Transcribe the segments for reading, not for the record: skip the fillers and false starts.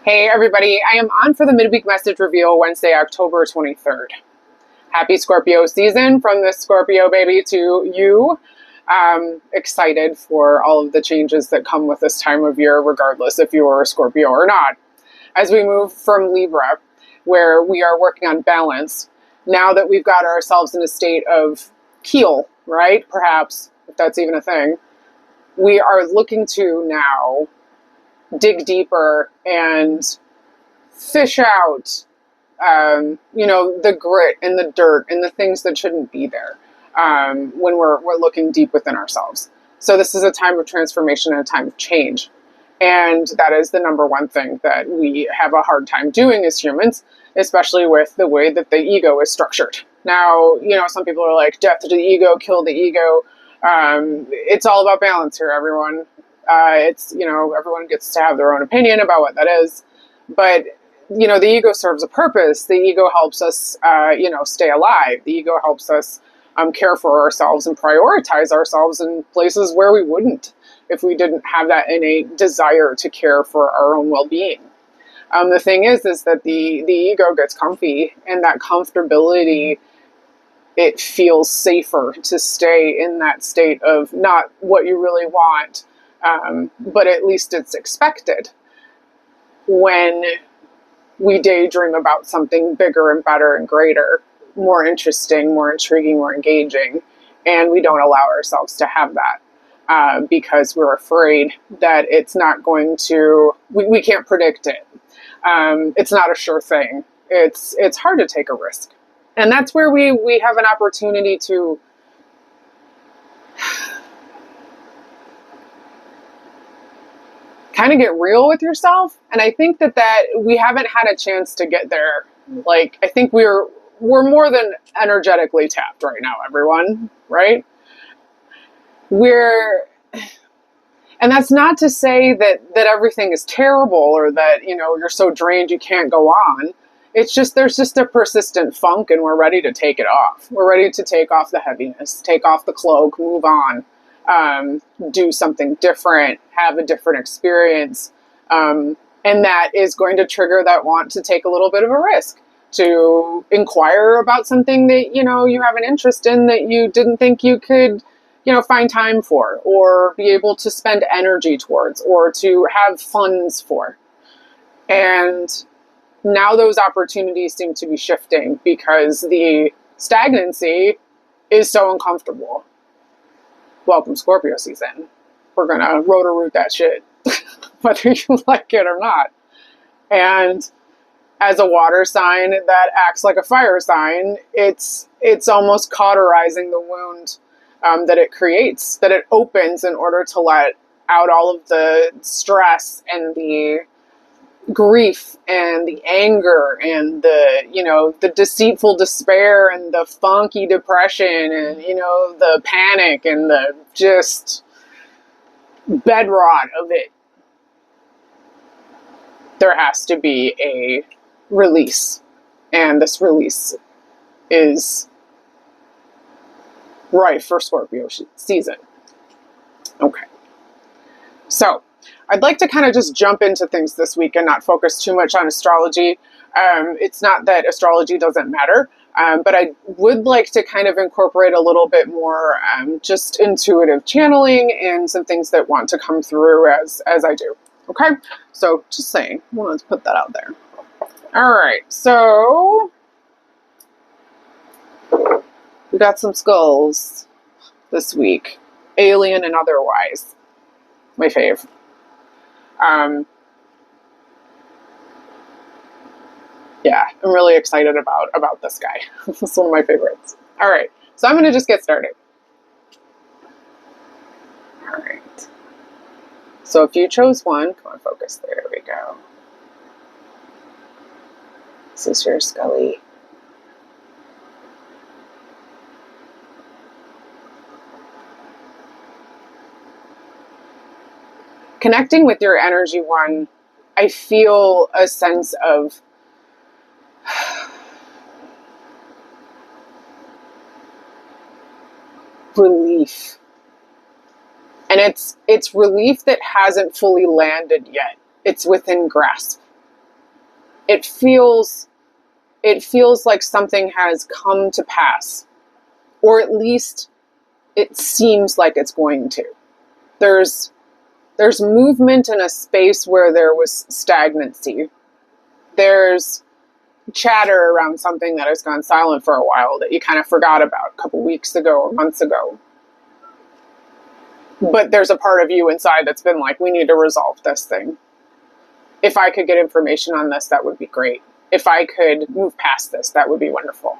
Hey everybody, I am on for the midweek message reveal Wednesday, October 23rd. Happy Scorpio season from the Scorpio baby to you. Excited for all of the changes that come with this time of year, regardless if you are a Scorpio or not. As we move from Libra, where we are working on balance, now that we've got ourselves in a state of keel, right? Perhaps, if that's even a thing, we are looking to now dig deeper and fish out, the grit and the dirt and the things that shouldn't be there when we're looking deep within ourselves. So this is a time of transformation and a time of change. And that is the number one thing that we have a hard time doing as humans, especially with the way that the ego is structured. Now, some people are like, death to the ego, kill the ego. It's all about balance here, everyone. Everyone gets to have their own opinion about what that is. But, the ego serves a purpose. The ego helps us, stay alive. The ego helps us care for ourselves and prioritize ourselves in places where we wouldn't if we didn't have that innate desire to care for our own well-being. The thing is that the ego gets comfy, and that comfortability, it feels safer to stay in that state of not what you really want, but at least it's expected. When we daydream about something bigger and better and greater, more interesting, more intriguing, more engaging, and we don't allow ourselves to have that because we're afraid that it's not going to, we can't predict it. It's not a sure thing. It's hard to take a risk. And that's where we have an opportunity to kind of get real with yourself. And I think that we haven't had a chance to get there. Like, I think we're more than energetically tapped right now, everyone, right? And that's not to say that everything is terrible or that, you're so drained you can't go on. It's just, there's just a persistent funk, and we're ready to take it off. We're ready to take off the heaviness, take off the cloak, move on. Do something different, have a different experience. And that is going to trigger that want to take a little bit of a risk, to inquire about something that, you have an interest in that you didn't think you could, find time for, or be able to spend energy towards, or to have funds for. And now those opportunities seem to be shifting because the stagnancy is so uncomfortable. Welcome Scorpio season. We're going to rotor-root that shit, whether you like it or not. And as a water sign that acts like a fire sign, it's almost cauterizing the wound that it creates, that it opens in order to let out all of the stress and the grief and the anger and the deceitful despair and the funky depression and the panic and the just bed rot of it. There has to be a release, and this release is right for Scorpio season. Okay, so I'd like to kind of just jump into things this week and not focus too much on astrology. It's not that astrology doesn't matter, but I would like to kind of incorporate a little bit more just intuitive channeling and some things that want to come through as I do. Okay, so just saying, let's put that out there. All right, so we got some skulls this week, alien and otherwise. My fave. Yeah, I'm really excited about this guy. It's one of my favorites. All right, so I'm going to just get started. All right. So if you chose one, come on, focus. There we go. This is your Scully. Connecting with your energy one, I feel a sense of relief. And it's relief that hasn't fully landed yet. It's within grasp. it feels like something has come to pass, or at least it seems like it's going to. There's movement in a space where there was stagnancy. There's chatter around something that has gone silent for a while that you kind of forgot about a couple weeks ago or months ago. But there's a part of you inside that's been like, we need to resolve this thing. If I could get information on this, that would be great. If I could move past this, that would be wonderful.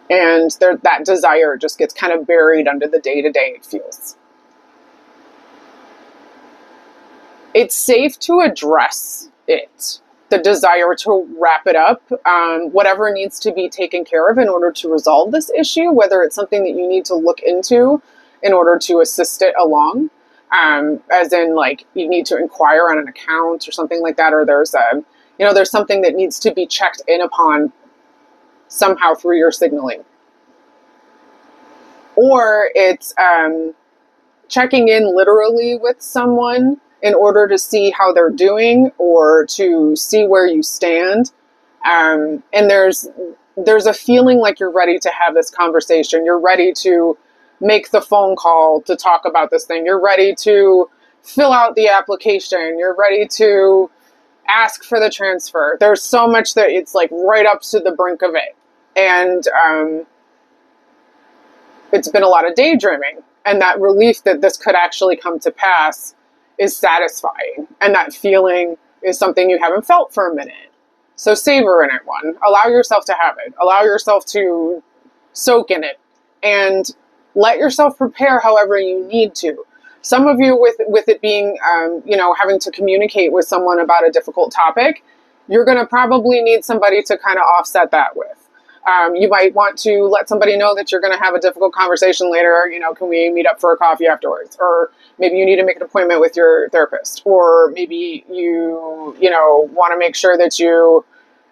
And that desire just gets kind of buried under the day-to-day, it feels. It's safe to address it. The desire to wrap it up, whatever needs to be taken care of in order to resolve this issue, whether it's something that you need to look into in order to assist it along, as in like you need to inquire on an account or something like that, or there's something that needs to be checked in upon somehow through your signaling. Or it's checking in literally with someone in order to see how they're doing or to see where you stand. And there's a feeling like you're ready to have this conversation. You're ready to make the phone call to talk about this thing. You're ready to fill out the application. You're ready to ask for the transfer. There's so much that it's like right up to the brink of it. And it's been a lot of daydreaming. And that relief that this could actually come to pass is satisfying. And that feeling is something you haven't felt for a minute. So savor in it, one. Allow yourself to have it. Allow yourself to soak in it. And let yourself prepare however you need to. Some of you with it being, having to communicate with someone about a difficult topic, you're going to probably need somebody to kind of offset that with. You might want to let somebody know that you're going to have a difficult conversation later. Can we meet up for a coffee afterwards? Or maybe you need to make an appointment with your therapist. Or maybe you want to make sure that you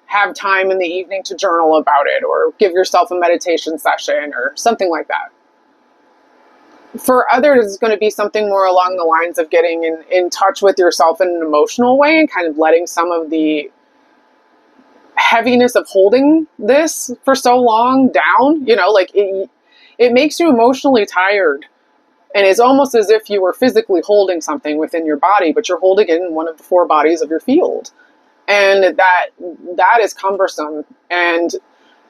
have time in the evening to journal about it or give yourself a meditation session or something like that. For others, it's going to be something more along the lines of getting in touch with yourself in an emotional way and kind of letting some of the heaviness of holding this for so long down. It makes you emotionally tired. And it's almost as if you were physically holding something within your body, but you're holding it in one of the 4 bodies of your field. And that is cumbersome. And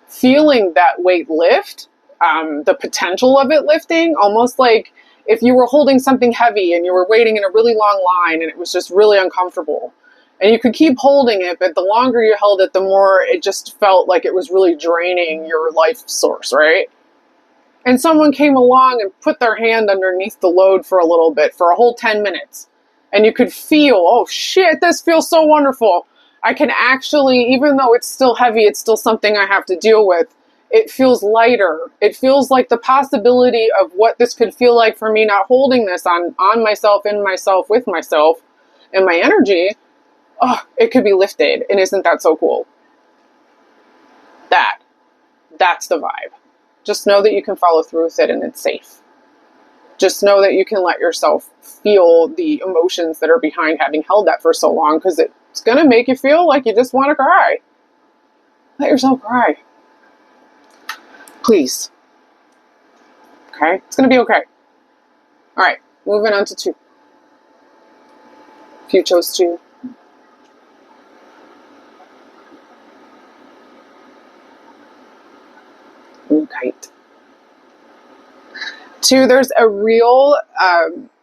feeling that weight lift, the potential of it lifting, almost like if you were holding something heavy and you were waiting in a really long line and it was just really uncomfortable. And you could keep holding it, but the longer you held it, the more it just felt like it was really draining your life source, right? And someone came along and put their hand underneath the load for a little bit, for a whole 10 minutes. And you could feel, oh shit, this feels so wonderful. I can actually, even though it's still heavy, it's still something I have to deal with. It feels lighter. It feels like the possibility of what this could feel like for me not holding this on myself, in myself, with myself, and my energy. Oh, it could be lifted. And isn't that so cool? That's the vibe. Just know that you can follow through with it and it's safe. Just know that you can let yourself feel the emotions that are behind having held that for so long, because it's going to make you feel like you just want to cry. Let yourself cry. Please. Okay? It's going to be okay. All right. Moving on to 2. If you chose 2. Kite. 2, there's a real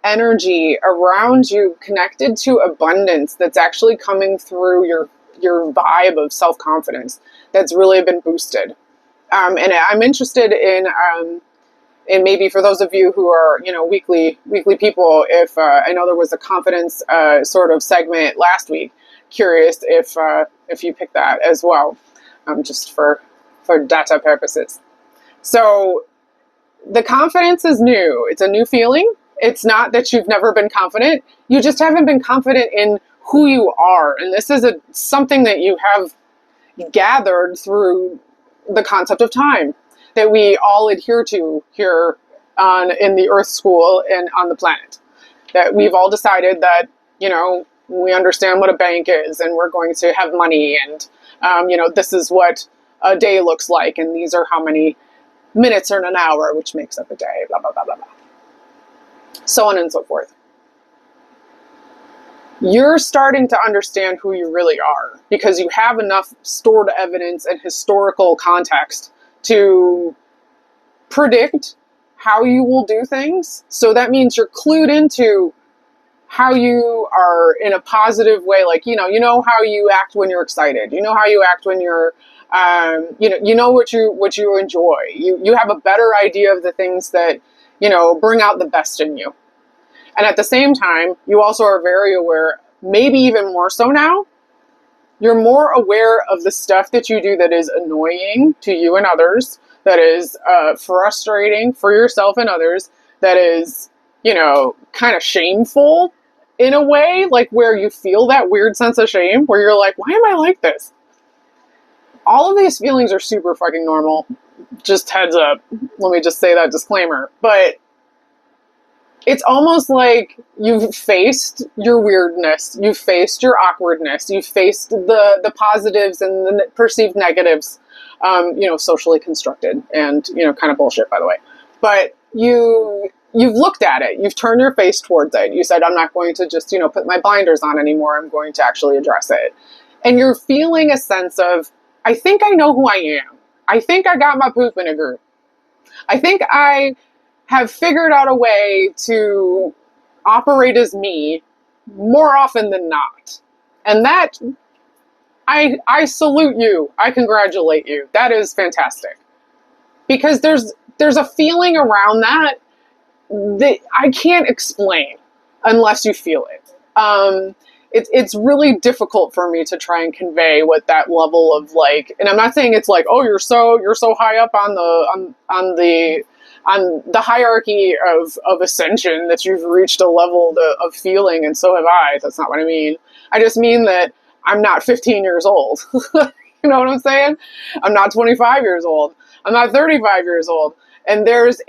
energy around you connected to abundance that's actually coming through your vibe of self-confidence that's really been boosted. And I'm interested in maybe for those of you who are, weekly people, if I know there was a confidence sort of segment last week, curious if you picked that as well, just for data purposes. So the confidence is new. It's a new feeling. It's not that you've never been confident. You just haven't been confident in who you are. And this is something that you have gathered through the concept of time that we all adhere to here in the Earth School and on the planet. That we've all decided that, We understand what a bank is, and we're going to have money, and this is what a day looks like, and these are how many minutes in an hour, which makes up a day, blah, blah, blah, blah, blah. So on and so forth. You're starting to understand who you really are because you have enough stored evidence and historical context to predict how you will do things. So that means you're clued into how you are in a positive way. Like, you know how you act when you're excited. You know how you act when you're, you know what you enjoy. You have a better idea of the things that, bring out the best in you. And at the same time, you also are very aware, maybe even more so now, you're more aware of the stuff that you do that is annoying to you and others, that is frustrating for yourself and others, that is, kind of shameful in a way, like where you feel that weird sense of shame, where you're like, why am I like this? All of these feelings are super fucking normal. Just heads up. Let me just say that disclaimer. But it's almost like you've faced your weirdness, you've faced your awkwardness, you've faced the positives and the perceived negatives, socially constructed and, kind of bullshit, by the way. But you've looked at it, you've turned your face towards it. You said, I'm not going to just, put my blinders on anymore. I'm going to actually address it. And you're feeling a sense of, I think I know who I am. I think I got my poop in a group. I think I have figured out a way to operate as me more often than not. And that, I salute you. I congratulate you. That is fantastic. Because there's a feeling around that I can't explain unless you feel it. It's really difficult for me to try and convey what that level of like, and I'm not saying it's like, oh, you're so high up on the hierarchy of ascension that you've reached a level of feeling, and so have I. That's not what I mean. I just mean that I'm not 15 years old. You know what I'm saying? I'm not 25 years old. I'm not 35 years old. And there's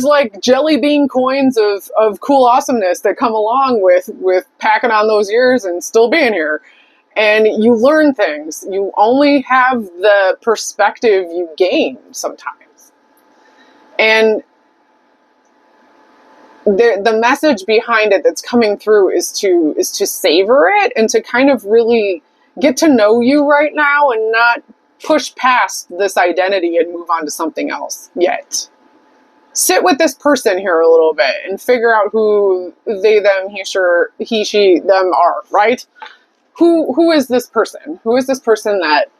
like jelly bean coins of cool awesomeness that come along with packing on those years and still being here. And you learn things. You only have the perspective you gain sometimes. And the message behind it that's coming through is to savor it and to kind of really get to know you right now and not push past this identity and move on to something else yet. Sit with this person here a little bit and figure out who they, them, he, she, them are, right? Who is this person? Who is this person that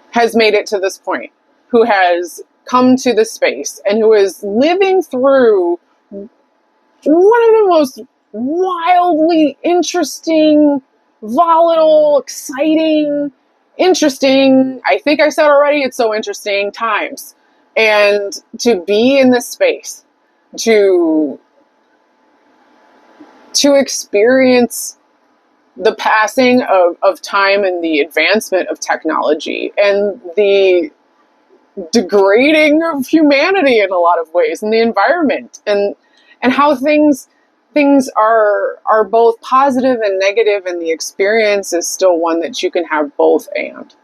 has made it to this point? Who has come to this space and who is living through one of the most wildly interesting, volatile, exciting, I think I said already, it's so interesting times. And to be in this space, to experience the passing of time and the advancement of technology and the degrading of humanity in a lot of ways, and the environment, and how things are both positive and negative, and the experience is still one that you can have both and.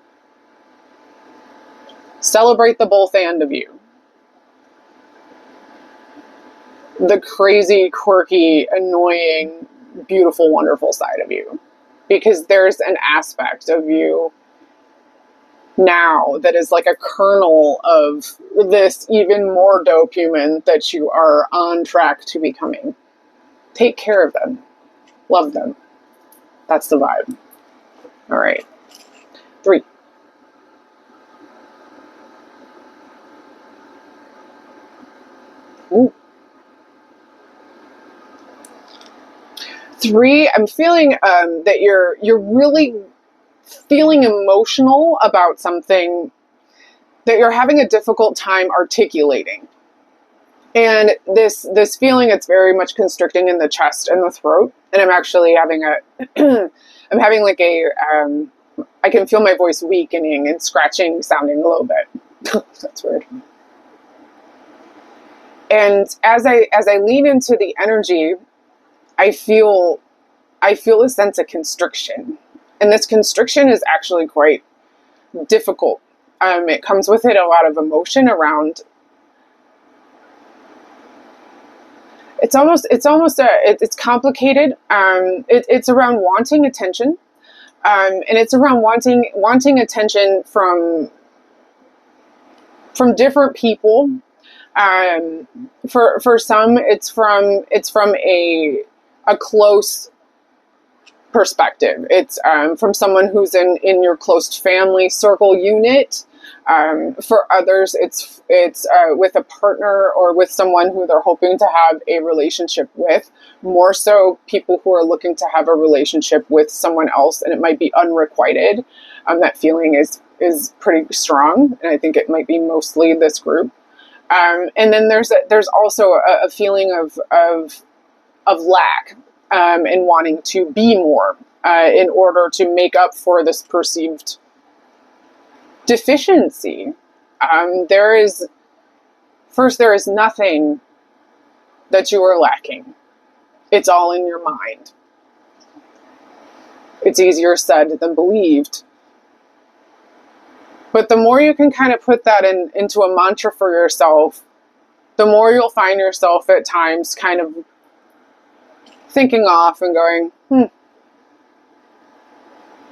Celebrate the both and of you. The crazy, quirky, annoying, beautiful, wonderful side of you. Because there's an aspect of you now that is like a kernel of this even more dope human that you are on track to becoming. Take care of them. Love them. That's the vibe. All right. 3. Ooh. 3, I'm feeling that you're really feeling emotional about something that you're having a difficult time articulating. And this feeling, it's very much constricting in the chest and the throat. And I'm actually having I can feel my voice weakening and scratching sounding a little bit. That's weird. And as I lean into the energy I feel a sense of constriction. And this constriction is actually quite difficult. It comes with it a lot of emotion around. It's complicated. It's around wanting attention, and it's around wanting attention from different people. For some, it's from a close perspective. It's from someone who's in your close family circle unit. For others, it's with a partner or with someone who they're hoping to have a relationship with. More so, people who are looking to have a relationship with someone else, and it might be unrequited. That feeling is pretty strong, and I think it might be mostly this group. And then there's also a feeling of lack, and wanting to be more in order to make up for this perceived deficiency. There is nothing that you are lacking. It's all in your mind. It's easier said than believed. But the more you can kind of put that into a mantra for yourself, the more you'll find yourself at times kind of thinking off and going,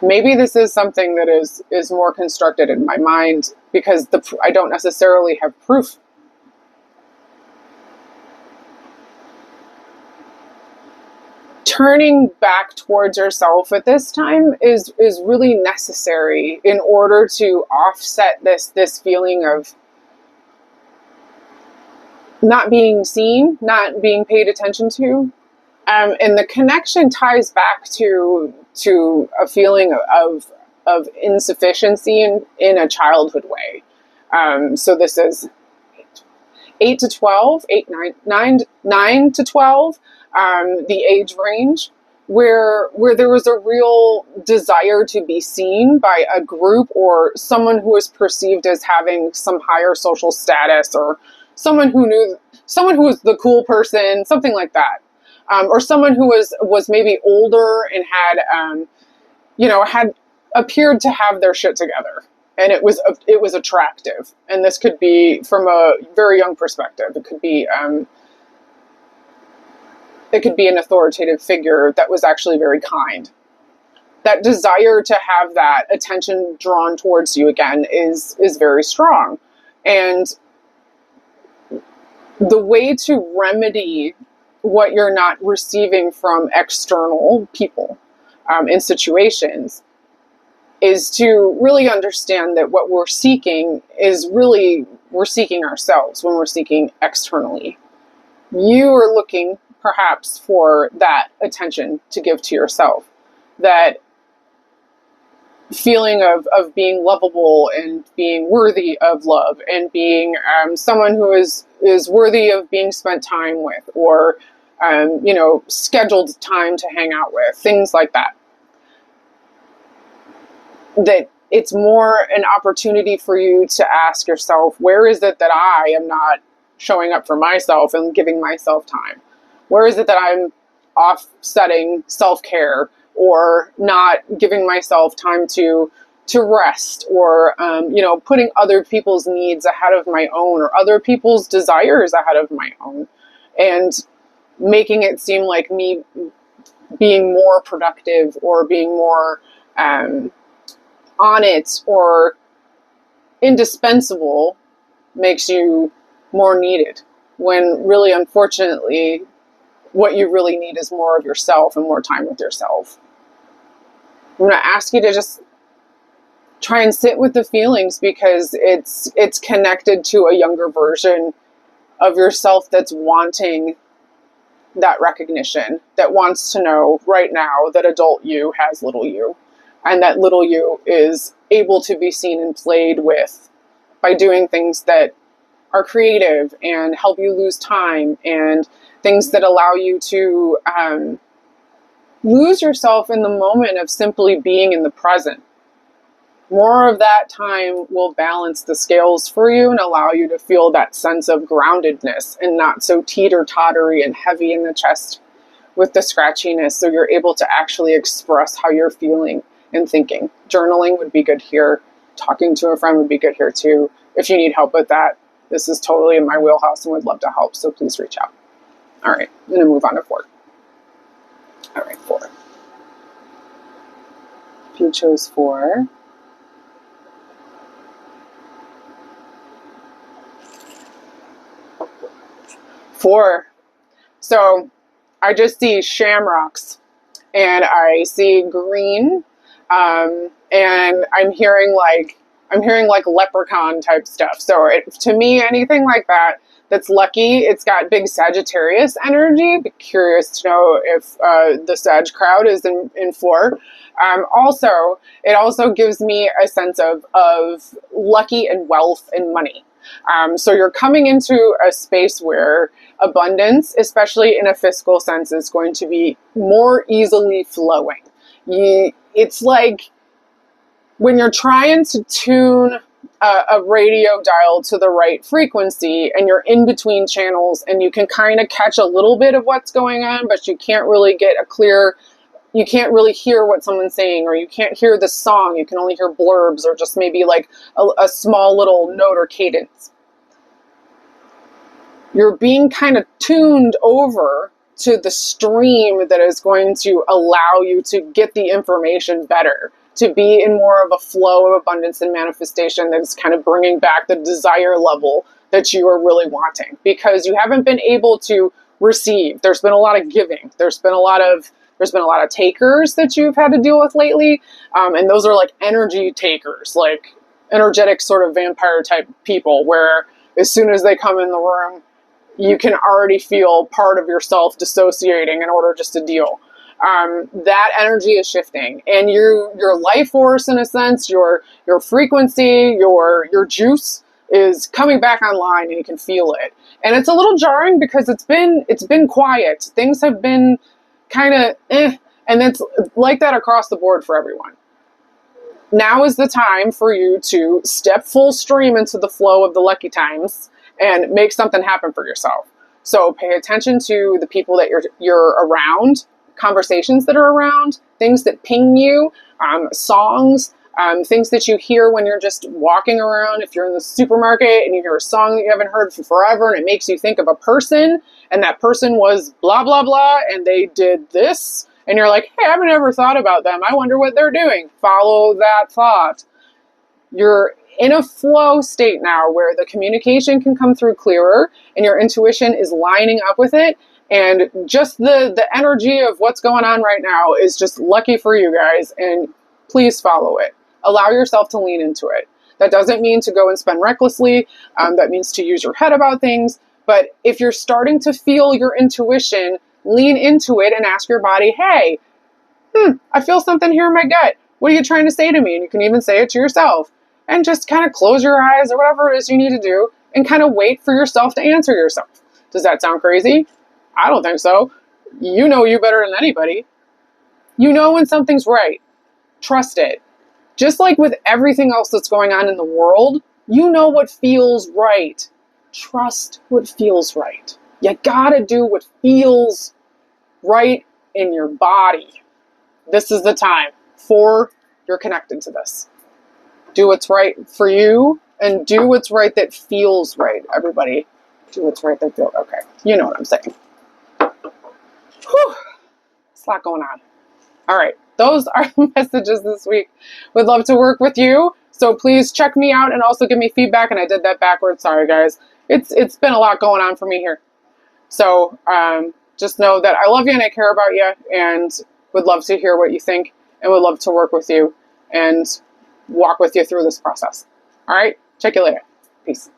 maybe this is something that is more constructed in my mind, because I don't necessarily have proof. Turning back towards yourself at this time is really necessary in order to offset this feeling of not being seen, not being paid attention to. And the connection ties back to a feeling of insufficiency in a childhood way. So this is 9 to 12, the age range, where there was a real desire to be seen by a group or someone who was perceived as having some higher social status, or someone who was the cool person, something like that. Or someone who was maybe older and had appeared to have their shit together, and it was attractive. And this could be from a very young perspective. It could be an authoritative figure that was actually very kind. That desire to have that attention drawn towards you again is very strong. And the way to remedy what you're not receiving from external people in situations is to really understand that what we're seeking is really, we're seeking ourselves when we're seeking externally. You are looking perhaps for that attention to give to yourself, that feeling of being lovable and being worthy of love, and being someone who is worthy of being spent time with, or scheduled time to hang out with, things like that. That it's more an opportunity for you to ask yourself, where is it that I am not showing up for myself and giving myself time? Where is it that I'm offsetting self-care, or not giving myself time to rest, or putting other people's needs ahead of my own, or other people's desires ahead of my own, and making it seem like me being more productive or being more on it or indispensable makes you more needed, when really, unfortunately, what you really need is more of yourself and more time with yourself. I'm going to ask you to just try and sit with the feelings, because it's connected to a younger version of yourself that's wanting that recognition, that wants to know right now that adult you has little you, and that little you is able to be seen and played with by doing things that are creative and help you lose time, and things that allow you to lose yourself in the moment of simply being in the present. More of that time will balance the scales for you and allow you to feel that sense of groundedness, and not so teeter-tottery and heavy in the chest with the scratchiness, so you're able to actually express how you're feeling and thinking. Journaling would be good here. Talking to a friend would be good here too. If you need help with that, this is totally in my wheelhouse and would love to help, so please reach out. All right, I'm going to move on to 4. All right, 4. If you chose 4, so I just see shamrocks and I see green, and I'm hearing like leprechaun type stuff. So to me, anything like that that's lucky, it's got big Sagittarius energy. Be curious to know if the Sag crowd is in 4. Also, it also gives me a sense of lucky and wealth and money. So you're coming into a space where abundance, especially in a fiscal sense, is going to be more easily flowing. It's like when you're trying to tune a radio dial to the right frequency and you're in between channels and you can kind of catch a little bit of what's going on, but you can't really get you can't really hear what someone's saying, or you can't hear the song. You can only hear blurbs or just maybe like a small little note or cadence. You're being kind of tuned over to the stream that is going to allow you to get the information better, to be in more of a flow of abundance and manifestation that is kind of bringing back the desire level that you are really wanting, because you haven't been able to receive. There's been a lot of giving. There's been a lot of takers that you've had to deal with lately. And those are like energy takers, like energetic sort of vampire type people, where as soon as they come in the room, you can already feel part of yourself dissociating in order just to deal. That energy is shifting, and your life force, in a sense, your frequency, your juice is coming back online, and you can feel it. And it's a little jarring because it's been quiet. Things have been kind of and it's like that across the board for everyone. Now is the time for you to step full stream into the flow of the lucky times and make something happen for yourself. So pay attention to the people that you're around, conversations that are around, things that ping you, songs, things that you hear when you're just walking around. If you're in the supermarket and you hear a song that you haven't heard for forever and it makes you think of a person, and that person was blah, blah, blah, and they did this, and you're like, hey, I haven't ever thought about them. I wonder what they're doing. Follow that thought. You're in a flow state now where the communication can come through clearer and your intuition is lining up with it. And just the energy of what's going on right now is just lucky for you guys. And please follow it. Allow yourself to lean into it. That doesn't mean to go and spend recklessly. That means to use your head about things. But if you're starting to feel your intuition, lean into it and ask your body, hey, I feel something here in my gut. What are you trying to say to me? And you can even say it to yourself. And just kind of close your eyes or whatever it is you need to do and kind of wait for yourself to answer yourself. Does that sound crazy? I don't think so. You know you better than anybody. You know when something's right. Trust it. Just like with everything else that's going on in the world, you know what feels right. Trust what feels right. You gotta do what feels right in your body. This is the time for you're connected to this. Do what's right for you and do what's right that feels right, everybody. Do what's right that feels okay. You know what I'm saying. Whew. There's a lot going on. All right. Those are the messages this week. Would love to work with you. So please check me out and also give me feedback. And I did that backwards. Sorry, guys. It's been a lot going on for me here. So just know that I love you and I care about you and would love to hear what you think and would love to work with you and walk with you through this process. All right. Check you later. Peace.